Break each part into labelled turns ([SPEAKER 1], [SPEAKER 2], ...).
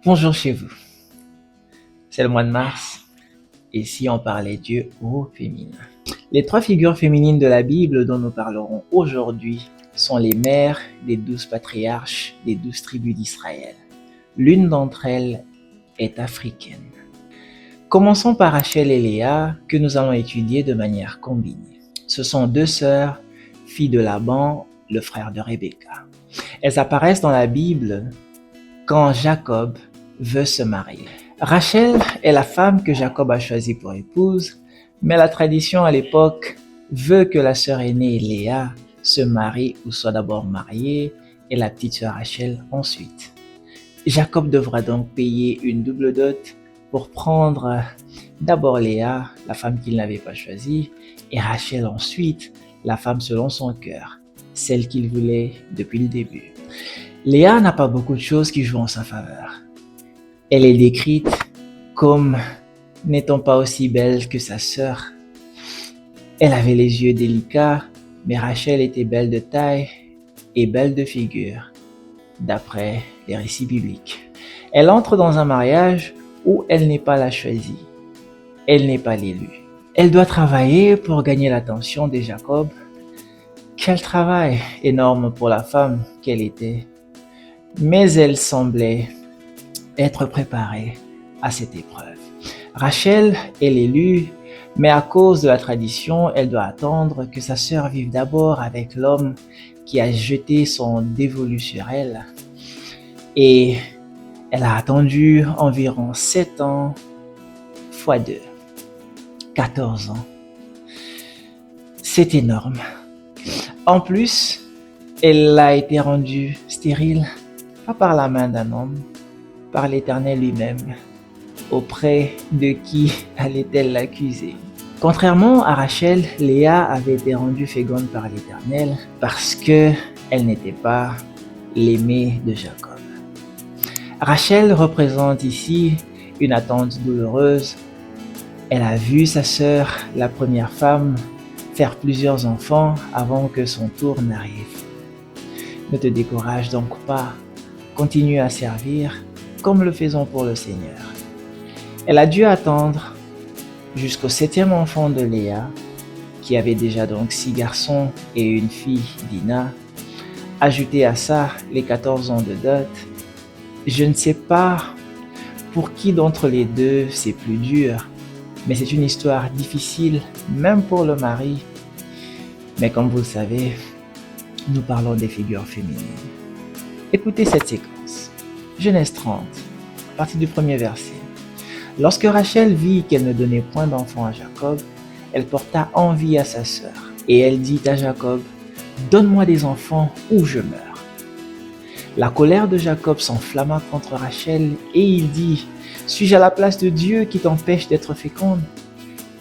[SPEAKER 1] Bonjour chez vous, c'est le mois de mars, et si on parlait Dieu au féminin. Les trois figures féminines de la Bible dont nous parlerons aujourd'hui sont les mères des 12 patriarches des 12 tribus d'Israël. L'une d'entre elles est africaine. Commençons par Rachel et Léa, que nous allons étudier de manière combinée. Ce sont deux sœurs, filles de Laban, le frère de Rebecca. Elles apparaissent dans la Bible quand Jacob veut se marier. Rachel est la femme que Jacob a choisie pour épouse, mais la tradition à l'époque veut que la sœur aînée Léa se marie ou soit d'abord mariée et la petite sœur Rachel ensuite. Jacob devra donc payer une double dot pour prendre d'abord Léa, la femme qu'il n'avait pas choisie, et Rachel ensuite, la femme selon son cœur, celle qu'il voulait depuis le début. Léa n'a pas beaucoup de choses qui jouent en sa faveur. Elle est décrite comme n'étant pas aussi belle que sa sœur. Elle avait les yeux délicats, mais Rachel était belle de taille et belle de figure, d'après les récits bibliques. Elle entre dans un mariage où elle n'est pas la choisie. Elle n'est pas l'élue. Elle doit travailler pour gagner l'attention de Jacob. Quel travail énorme pour la femme qu'elle était. Mais elle semblait être préparée à cette épreuve. Rachel est l'élue, mais à cause de la tradition, elle doit attendre que sa sœur vive d'abord avec l'homme qui a jeté son dévolu sur elle. Et elle a attendu environ 7 ans x 2, 14 ans. C'est énorme. En plus, elle a été rendue stérile, pas par la main d'un homme, par l'Éternel lui-même. Auprès de qui allait-elle l'accuser? Contrairement à Rachel, Léa avait été rendue féconde par l'Éternel parce que elle n'était pas l'aimée de Jacob. Rachel représente ici une attente douloureuse. Elle a vu sa sœur, la première femme, faire plusieurs enfants avant que son tour n'arrive. Ne te décourage donc pas, continue à servir comme le faisons pour le Seigneur. Elle a dû attendre jusqu'au 7e enfant de Léa, qui avait déjà donc 6 garçons et une fille, Dina. Ajouter à ça les 14 ans de dot. Je ne sais pas pour qui d'entre les deux c'est plus dur, mais c'est une histoire difficile, même pour le mari. Mais comme vous le savez, nous parlons des figures féminines. Écoutez cette séquence. Genèse 30, à partir du premier verset. Lorsque Rachel vit qu'elle ne donnait point d'enfant à Jacob, elle porta envie à sa sœur, et elle dit à Jacob, « Donne-moi des enfants ou je meurs. » La colère de Jacob s'enflamma contre Rachel, et il dit, « Suis-je à la place de Dieu qui t'empêche d'être féconde ?»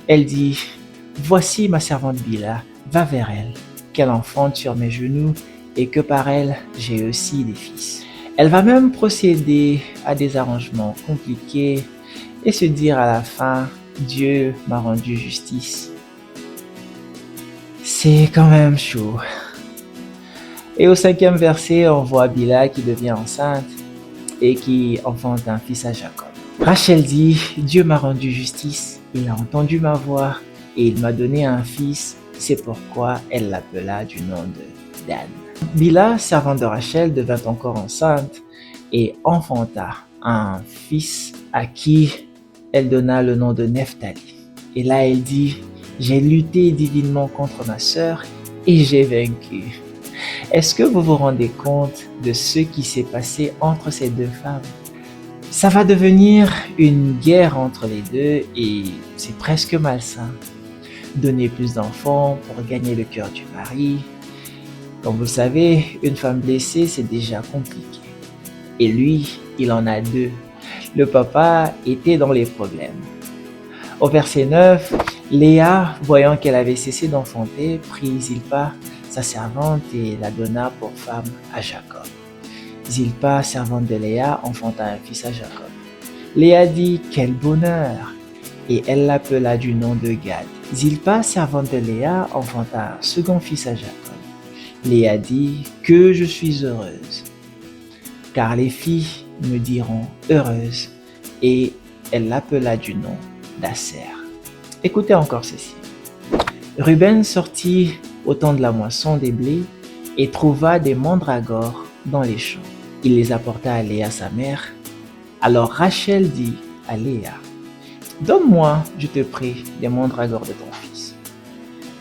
[SPEAKER 1] Elle dit, « Voici ma servante Bila, va vers elle, qu'elle enfante sur mes genoux, et que par elle j'ai aussi des fils. » Elle va même procéder à des arrangements compliqués et se dire à la fin, Dieu m'a rendu justice. C'est quand même chaud. Et au 5e verset, on voit Bila qui devient enceinte et qui enfante un fils à Jacob. Rachel dit, Dieu m'a rendu justice, il a entendu ma voix et il m'a donné un fils, c'est pourquoi elle l'appela du nom de Dan. Bila, servante de Rachel, devint encore enceinte et enfanta un fils à qui elle donna le nom de Nephtali. Et là, elle dit, j'ai lutté divinement contre ma sœur et j'ai vaincu. Est-ce que vous vous rendez compte de ce qui s'est passé entre ces deux femmes? Ça va devenir une guerre entre les deux et c'est presque malsain. Donner plus d'enfants pour gagner le cœur du mari. Comme vous le savez, une femme blessée, c'est déjà compliqué. Et lui, il en a 2. Le papa était dans les problèmes. Au verset 9, Léa, voyant qu'elle avait cessé d'enfanter, prit Zilpa, sa servante, et la donna pour femme à Jacob. Zilpa, servante de Léa, enfanta un fils à Jacob. Léa dit, quel bonheur! Et elle l'appela du nom de Gad. Zilpa, servante de Léa, enfanta un second fils à Jacob. Léa dit, que je suis heureuse, car les filles me diront heureuse, et elle l'appela du nom d'Aser. Écoutez encore ceci. Ruben sortit au temps de la moisson des blés et trouva des mandragores dans les champs. Il les apporta à Léa sa mère. Alors Rachel dit à Léa, « Donne-moi, je te prie, des mandragores de ton fils. »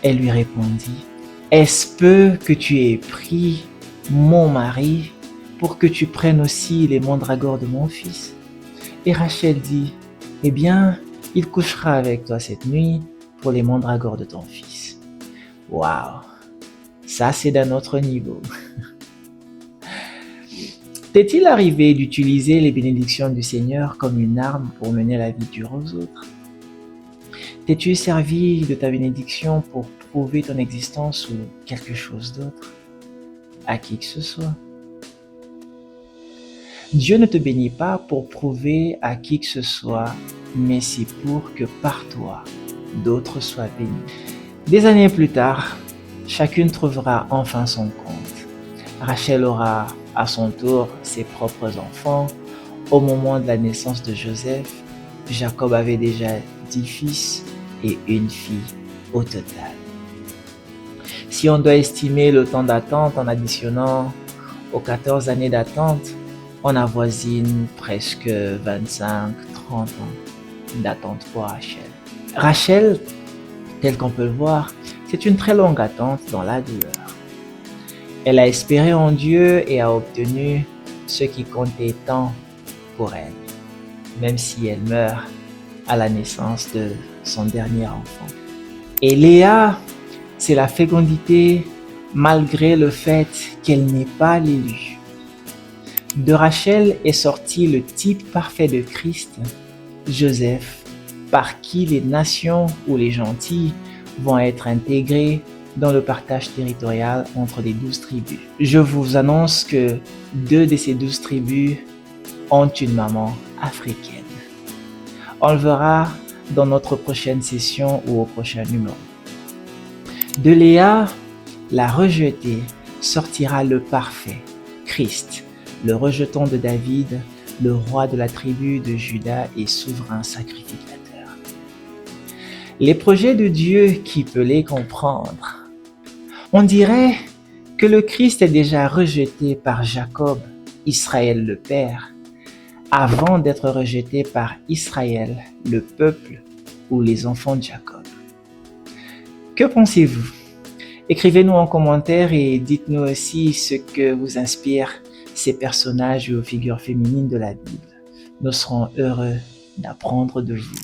[SPEAKER 1] Elle lui répondit, « Est-ce peu que tu aies pris mon mari pour que tu prennes aussi les mandragores de mon fils? » Et Rachel dit, « Eh bien, il couchera avec toi cette nuit pour les mandragores de ton fils. » Waouh, ça c'est d'un autre niveau. T'est-il arrivé d'utiliser les bénédictions du Seigneur comme une arme pour mener la vie dure aux autres? T'es-tu servi de ta bénédiction pour prouver ton existence ou quelque chose d'autre à qui que ce soit? Dieu ne te bénit pas pour prouver à qui que ce soit, mais c'est pour que par toi, d'autres soient bénis. Des années plus tard, chacune trouvera enfin son compte. Rachel aura à son tour ses propres enfants. Au moment de la naissance de Joseph, Jacob avait déjà 10 fils et une fille au total. Si on doit estimer le temps d'attente en additionnant aux 14 années d'attente, on avoisine presque 25-30 ans d'attente pour Rachel. Rachel, tel qu'on peut le voir, c'est une très longue attente dans la douleur. Elle a espéré en Dieu et a obtenu ce qui comptait tant pour elle, même si elle meurt à la naissance de son dernier enfant. Et Léa, c'est la fécondité malgré le fait qu'elle n'est pas l'élu. De Rachel est sorti le type parfait de Christ, Joseph, par qui les nations ou les gentils vont être intégrés dans le partage territorial entre les 12 tribus. Je vous annonce que 2 de ces 12 tribus ont une maman africaine. On le verra dans notre prochaine session ou au prochain numéro. De Léa, la rejetée, sortira le parfait, Christ, le rejeton de David, le roi de la tribu de Juda et souverain sacrificateur. Les projets de Dieu, qui peut les comprendre? On dirait que le Christ est déjà rejeté par Jacob, Israël le Père, avant d'être rejeté par Israël, le peuple ou les enfants de Jacob. Que pensez-vous? Écrivez-nous en commentaire et dites-nous aussi ce que vous inspirent ces personnages ou figures féminines de la Bible. Nous serons heureux d'apprendre de vous.